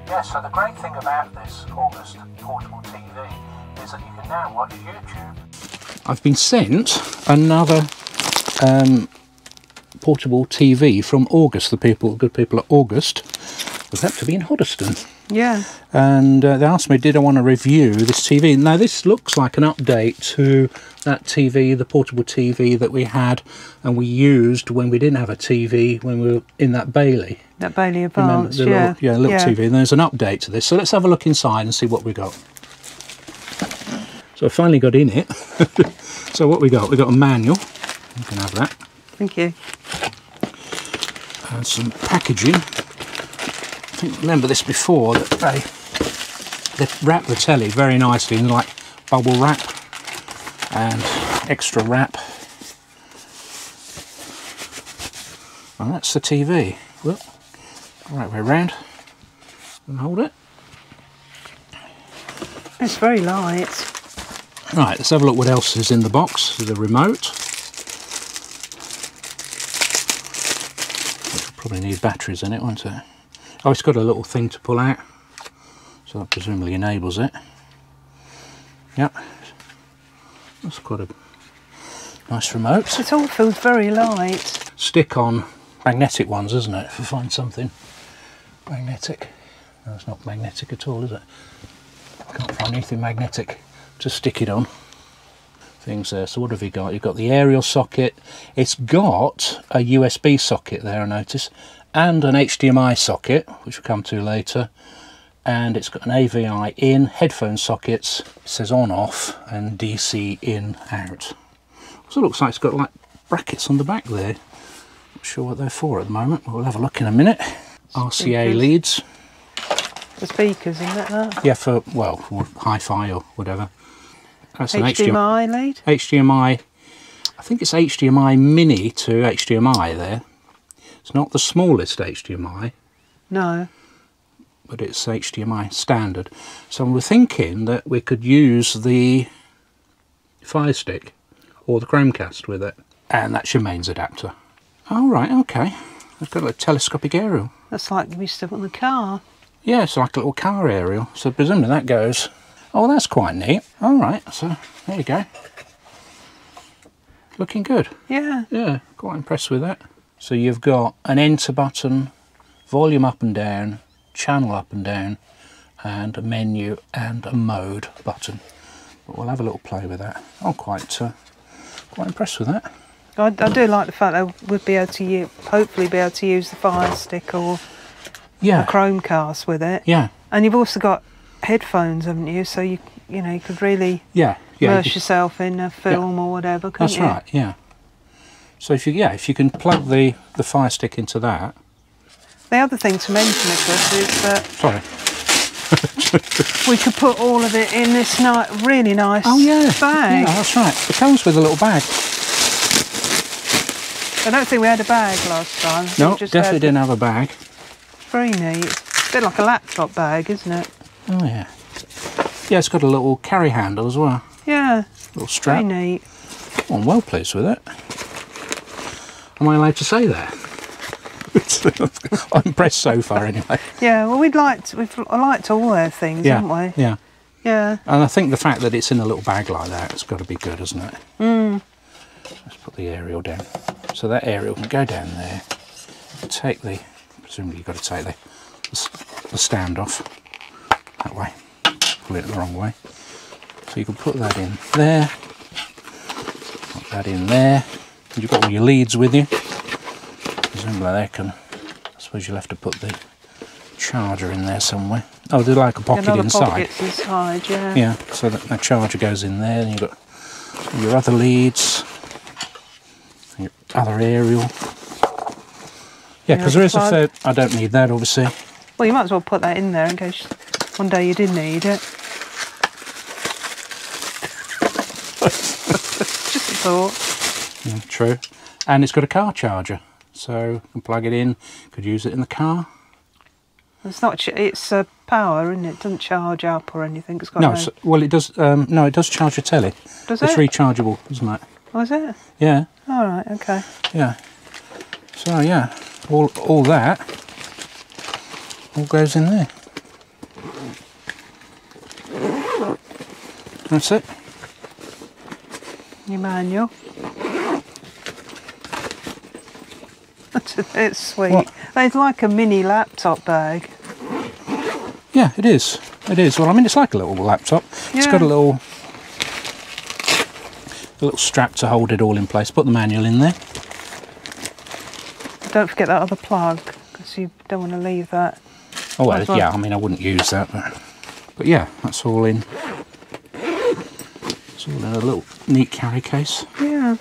Yeah, so the great thing about this August portable TV is that you can now watch YouTube. I've been sent another portable TV from August, the good people at August. It was apt to be in Hoddesdon. Yeah. And they asked me, did I want to review this TV? Now, this looks like an update to that TV, the portable TV that we had and we used when we didn't have a TV, when we were in that Bailey. That Bailey Advance, yeah. Little TV. And there's an update to this. So let's have a look inside and see what we got. So I finally got in it. So what we got? We got a manual. You can have that. Thank you. And some packaging. I think, remember this before, that they wrap the telly very nicely in like bubble wrap and extra wrap. And that's the TV. Well, right way around and hold it. It's very light. Right, let's have a look what else is in the box. The remote. Which will probably need batteries in it, won't it? Oh, it's got a little thing to pull out, so that presumably enables it. Yep, that's quite a nice remote. It all feels very light. Stick on magnetic ones, isn't it? If I find something magnetic. No, it's not magnetic at all, is it? I can't find anything magnetic to stick it on. Things there. So what have you got? You've got the aerial socket. It's got a USB socket there, I notice, and an HDMI socket, which we'll come to later, and it's got an AVI in, headphone sockets, it says on off, and DC in out. So it looks like it's got like brackets on the back there. Not sure what they're for at the moment, but we'll have a look in a minute. RCA leads. The speakers, isn't it that? Yeah, for, well, for hi-fi or whatever. That's an HDMI lead? HDMI, I think it's HDMI mini to HDMI there. It's not the smallest HDMI. No. But it's HDMI standard. So we're thinking that we could use the Fire Stick or the Chromecast with it. And that's your mains adapter. Oh, right, okay. It's got a telescopic aerial. That's like we used to have on the car. Yeah, it's like a little car aerial. So presumably that goes... Oh, that's quite neat. All right, so there you go. Looking good. Yeah. Yeah, quite impressed with that. So you've got an enter button, volume up and down, channel up and down, and a menu and a mode button. But we'll have a little play with that. I'm quite impressed with that. I do like the fact that we'd be able to hopefully be able to use the Fire Stick or a Chromecast with it. Yeah. And you've also got headphones, haven't you? So you could really immerse yourself in a film or whatever. Couldn't you? That's right. Yeah. So if you can plug the Fire Stick into that. The other thing to mention, Nicholas, is that we could put all of it in this really nice bag. Yeah, that's right. It comes with a little bag. I don't think we had a bag last time. No, definitely didn't have a bag. Very neat. It's a bit like a laptop bag, isn't it? Oh yeah. Yeah, it's got a little carry handle as well. Yeah. Little strap. Very neat. Oh, I'm well pleased with it. Am I allowed to say that? I'm impressed so far anyway. Yeah, well we've liked all their things, haven't we? Yeah. Yeah. And I think the fact that it's in a little bag like that, it's got to be good, hasn't it? Mm. Let's put the aerial down. So that aerial can go down there. Presumably you've got to take the stand off that way. Pull it the wrong way. So you can put that in there. Put that in there. And you've got all your leads with you. Presumably they can. I suppose you'll have to put the charger in there somewhere. Oh, there's like a pocket inside. Pockets inside, yeah. Yeah, so that charger goes in there, and you've got your other leads, your other aerial. Yeah, because there is a fair... I don't need that, obviously. Well, you might as well put that in there in case one day you did need it. Just a thought. Yeah, true. And it's got a car charger, so you can plug it in, could use it in the car. It's not. It's power, isn't it? It doesn't charge up or anything. It's got no. Well, it does. No, it does charge your telly. Does it's it? It's rechargeable, isn't it? Oh, is it? Yeah. All right. Okay. Yeah. So yeah, all that all goes in there. That's it. Your manual. It's sweet. What? It's like a mini laptop bag. Yeah, it is. It is. Well, I mean, it's like a little laptop. Yeah. It's got a little strap to hold it all in place. Put the manual in there. Don't forget that other plug, because you don't want to leave that. Oh well, yeah. I mean, I wouldn't use that, but yeah, that's all in. It's all in a little neat carry case. Yeah,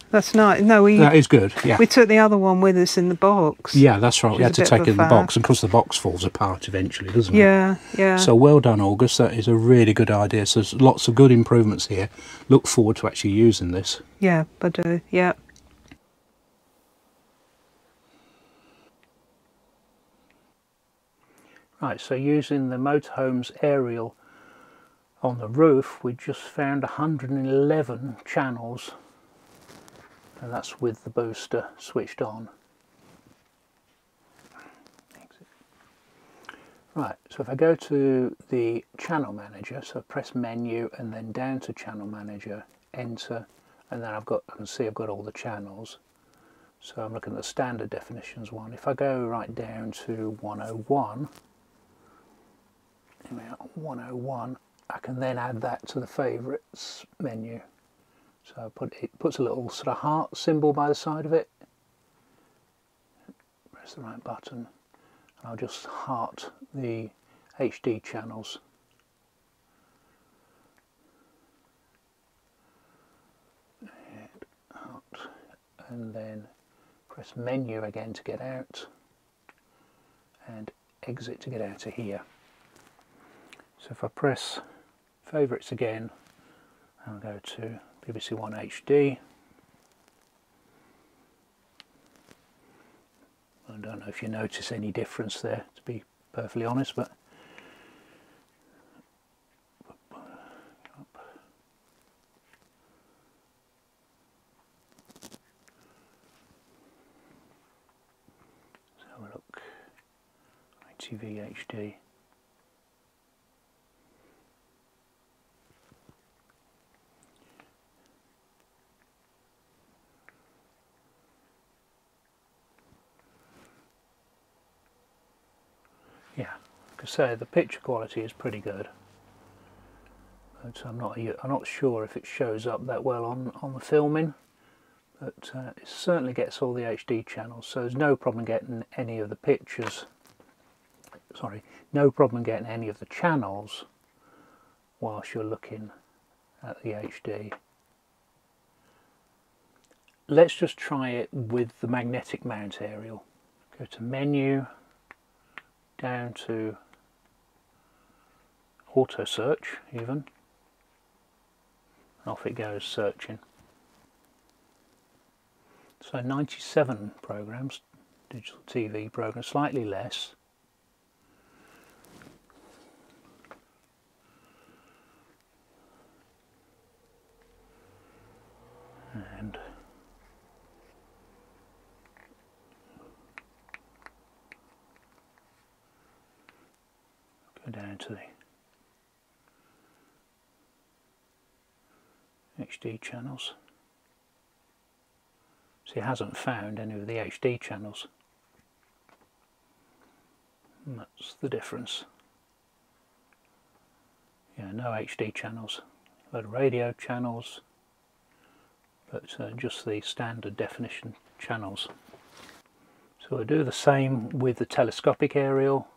that's nice. No, that is good. Yeah. We took the other one with us in the box. Yeah, that's right. We had to take it in the box, and because the box falls apart eventually, doesn't it? Yeah, yeah. So well done, August. That is a really good idea. So there's lots of good improvements here. Look forward to actually using this. Yeah, I do. Yeah. Right, so using the motorhome's aerial on the roof, we just found 111 channels, and that's with the booster switched on. Exit. Right, so if I go to the channel manager, so press menu and then down to channel manager, enter, and then I can see I've got all the channels. So I'm looking at the standard definitions one. If I go right down to 101, 101, I can then add that to the favourites menu. So it puts a little sort of heart symbol by the side of it. Press the right button, and I'll just heart the HD channels. And then press menu again to get out, and exit to get out of here. So if I press favourites again, I'll go to BBC One HD. I don't know if you notice any difference there, to be perfectly honest, but let's have a look. ITV HD. Yeah, like I say, the picture quality is pretty good, but I'm not sure if it shows up that well on the filming, but it certainly gets all the HD channels, so there's no problem getting any of the pictures, sorry, no problem getting any of the channels whilst you're looking at the HD. Let's just try it with the magnetic mount aerial. Go to menu, down to auto search even, off it goes searching. So 97 programs, digital TV programs, slightly less. And go down to the HD channels. So he hasn't found any of the HD channels. And that's the difference. Yeah, no HD channels. A load of radio channels, but just the standard definition channels. So we'll do the same with the telescopic aerial.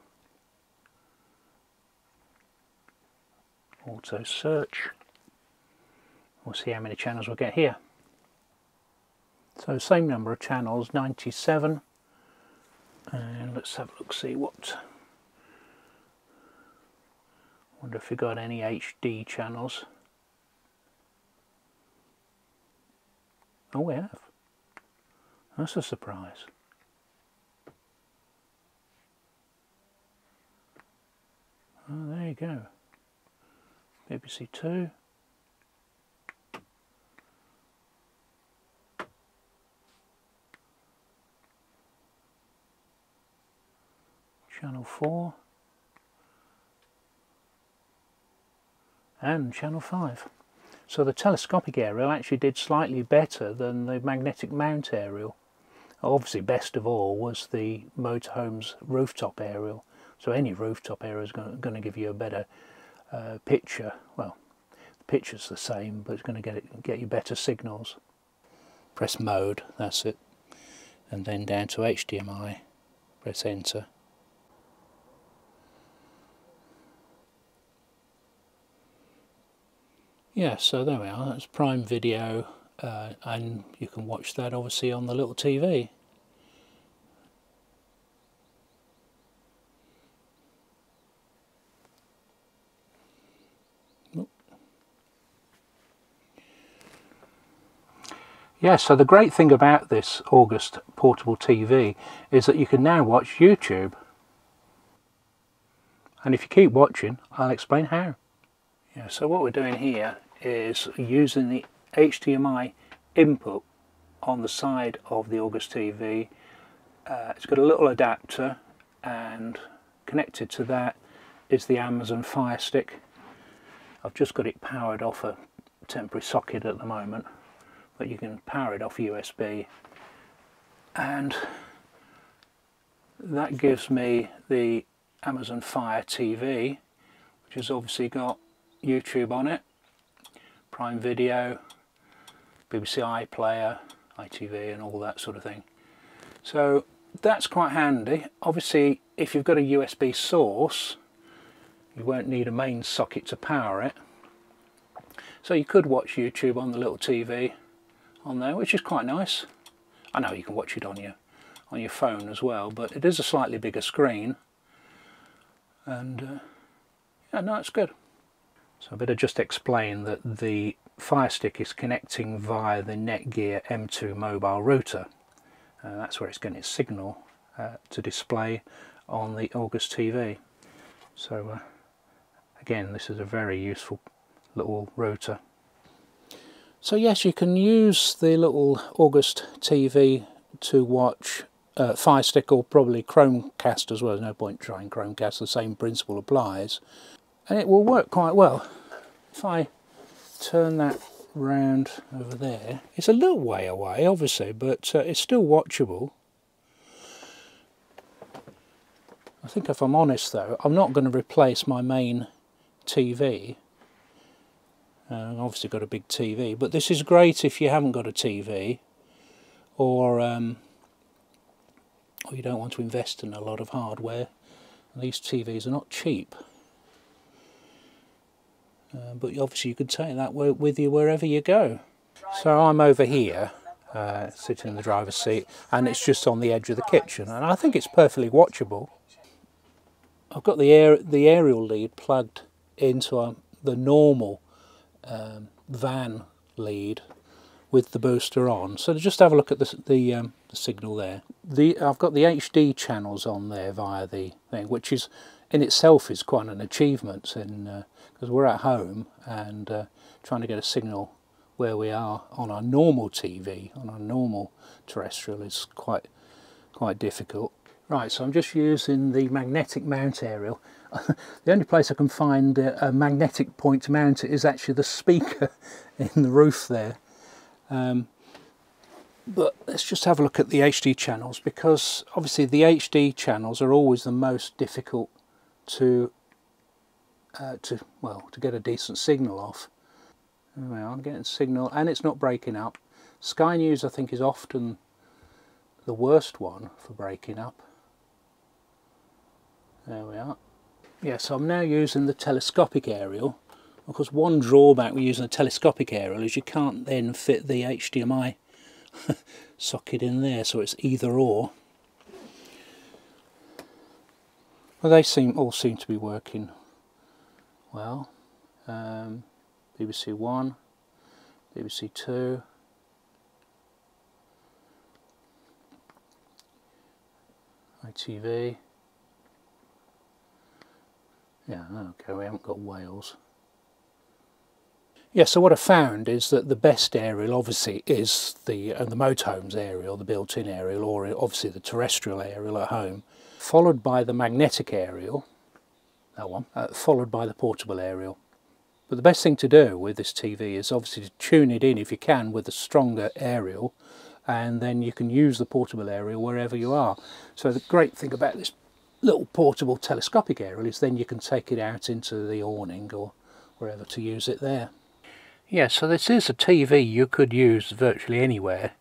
Auto search. We'll see how many channels we'll get here. So same number of channels, 97. And let's have a look, see what. Wonder if we got any HD channels. Oh, we have. That's a surprise. Oh, there you go. BBC Two. Channel 4. and channel 5. So the telescopic aerial actually did slightly better than the magnetic mount aerial. Obviously best of all was the motorhome's rooftop aerial. So any rooftop aerial is going to give you a better picture. Well, the picture's the same, but it's going to get you better signals. Press mode, that's it, and then down to HDMI, press enter. Yeah, so there we are, that's Prime Video, and you can watch that obviously on the little TV. Yeah, so the great thing about this August portable TV is that you can now watch YouTube. And if you keep watching, I'll explain how. Yeah, so what we're doing here is using the HDMI input on the side of the August TV. It's got a little adapter, and connected to that is the Amazon Fire Stick. I've just got it powered off a temporary socket at the moment, but you can power it off USB, and that gives me the Amazon Fire TV, which has obviously got YouTube on it, Prime Video, BBC iPlayer, ITV and all that sort of thing. So that's quite handy. Obviously if you've got a USB source you won't need a main socket to power it, so you could watch YouTube on the little TV on there, which is quite nice. I know you can watch it on your phone as well, but it is a slightly bigger screen, and yeah, no, it's good. So I better just explain that the Fire Stick is connecting via the Netgear M2 mobile router. That's where it's getting its signal to display on the August TV. So again, this is a very useful little router. So yes, you can use the little August TV to watch Fire Stick, or probably Chromecast as well. There's no point trying Chromecast, the same principle applies. And it will work quite well. If I turn that round over there, it's a little way away obviously, but it's still watchable. I think if I'm honest though, I'm not going to replace my main TV. I've obviously got a big TV, but this is great if you haven't got a TV, or you don't want to invest in a lot of hardware. These TVs are not cheap, but obviously you could take that with you wherever you go. So I'm over here, sitting in the driver's seat, and it's just on the edge of the kitchen, and I think it's perfectly watchable. I've got the aerial lead plugged into the normal van lead with the booster on. So just have a look at the signal there. I've got the HD channels on there via the thing, which is in itself is quite an achievement, because we're at home and trying to get a signal where we are on our normal TV, on our normal terrestrial, is quite difficult. Right, so I'm just using the magnetic mount aerial. The only place I can find a magnetic point to mount it is actually the speaker in the roof there. But let's just have a look at the HD channels, because obviously the HD channels are always the most difficult to get a decent signal off. There we are, I'm getting signal, and it's not breaking up. Sky News I think is often the worst one for breaking up. There we are. Yeah, so I'm now using the telescopic aerial. Of course, one drawback with using a telescopic aerial is you can't then fit the HDMI socket in there, so it's either or. Well, they all seem to be working well. BBC One, BBC Two, ITV. Yeah, okay, we haven't got Wales. Yeah, so what I found is that the best aerial obviously is the motorhome's aerial, the built-in aerial, or obviously the terrestrial aerial at home, followed by the magnetic aerial, that one, followed by the portable aerial. But the best thing to do with this TV is obviously to tune it in if you can with a stronger aerial, and then you can use the portable aerial wherever you are. So the great thing about this little portable telescopic aerial is then you can take it out into the awning or wherever to use it there. Yeah, so this is a TV you could use virtually anywhere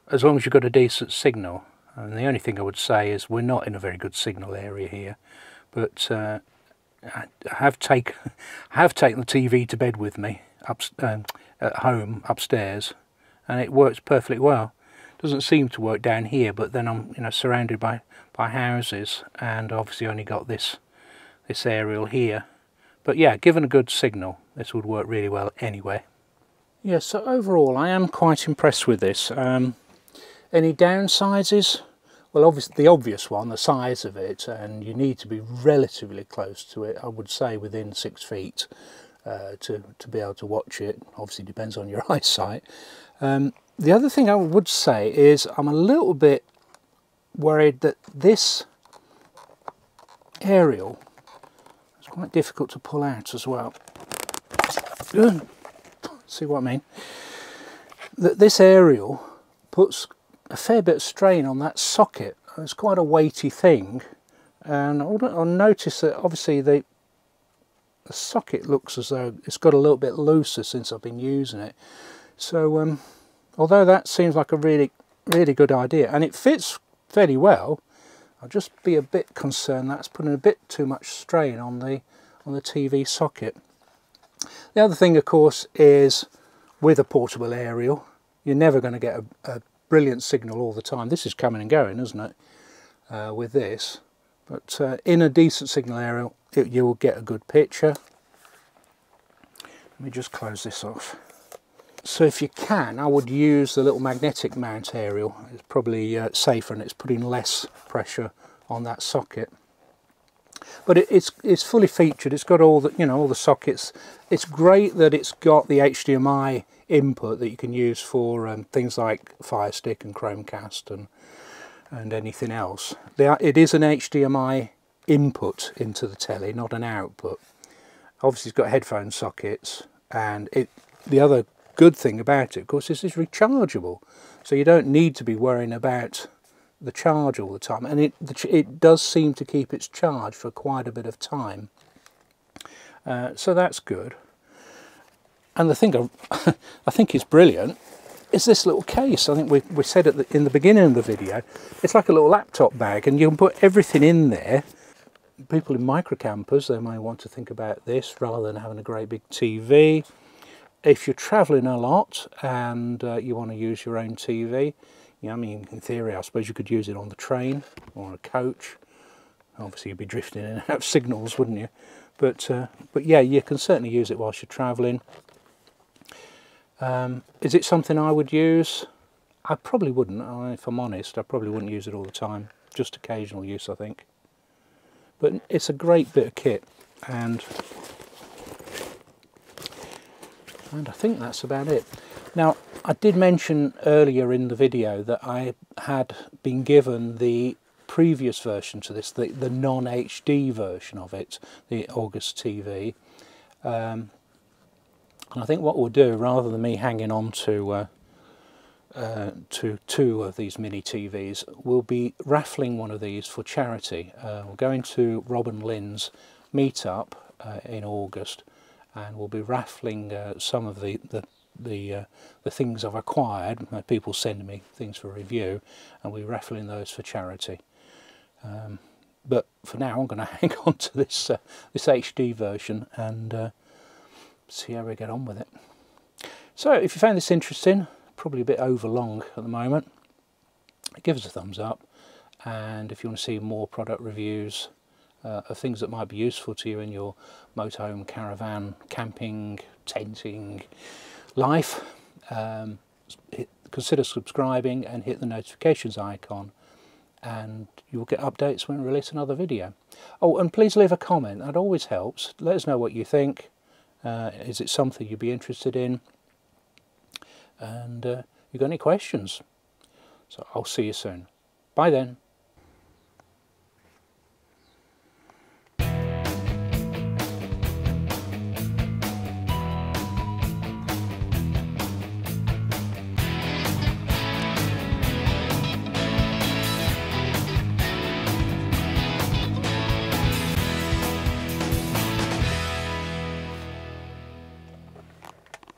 as long as you've got a decent signal. And the only thing I would say is we're not in a very good signal area here, but I have taken the TV to bed with me at home upstairs, and it works perfectly well. Doesn't seem to work down here, but then I'm surrounded by houses, and obviously only got this aerial here. But yeah, given a good signal, this would work really well anyway. Yeah, so overall I am quite impressed with this. Any downsides? Well, obviously the obvious one, the size of it, and you need to be relatively close to it, I would say within 6 feet to be able to watch it. Obviously depends on your eyesight. The other thing I would say is I'm a little bit worried that this aerial is quite difficult to pull out as well. See what I mean? That this aerial puts a fair bit of strain on that socket. It's quite a weighty thing, and I'll notice that obviously the socket looks as though it's got a little bit looser since I've been using it. So although that seems like a really good idea and it fits fairly well, I'll just be a bit concerned that's putting a bit too much strain on the TV socket. The other thing, of course, is with a portable aerial you're never going to get a brilliant signal all the time. This is coming and going, isn't it, with this, but in a decent signal aerial you will get a good picture. Let me just close this off. So if you can, I would use the little magnetic mount aerial. It's probably safer and it's putting less pressure on that socket. But it's fully featured. It's got all the all the sockets. It's great that it's got the HDMI input that you can use for things like Fire Stick and Chromecast and anything else. It is an HDMI input into the telly, not an output. Obviously it's got headphone sockets, and the other good thing about it, of course, is it's rechargeable, so you don't need to be worrying about the charge all the time, and it does seem to keep its charge for quite a bit of time, so that's good. And the thing I think is brilliant is this little case. I think we said in the beginning of the video, it's like a little laptop bag, and you can put everything in there. People in micro campers, they may want to think about this rather than having a great big TV. If you're travelling a lot and you want to use your own TV, I mean, in theory, I suppose you could use it on the train or on a coach. Obviously, you'd be drifting in and out of signals, wouldn't you? But yeah, you can certainly use it whilst you're travelling. Is it something I would use? I probably wouldn't. If I'm honest, I probably wouldn't use it all the time. Just occasional use, I think. But it's a great bit of kit, and I think that's about it. Now, I did mention earlier in the video that I had been given the previous version to this, the non-HD version of it, the August TV. And I think what we'll do, rather than me hanging on to two of these mini TVs, we'll be raffling one of these for charity. We're going to Rob and Lynn's meetup in August, and we'll be raffling some of the things I've acquired. People send me things for review, and we're raffling those for charity. But for now, I'm going to hang on to this HD version and see how we get on with it. So, if you found this interesting, probably a bit overlong at the moment, give us a thumbs up, and if you want to see more product reviews of things that might be useful to you in your motorhome, caravan, camping, tenting life, consider subscribing and hit the notifications icon, and you'll get updates when we release another video. Oh, and please leave a comment. That always helps. Let us know what you think. Is it something you'd be interested in? And you got any questions? So I'll see you soon. Bye then.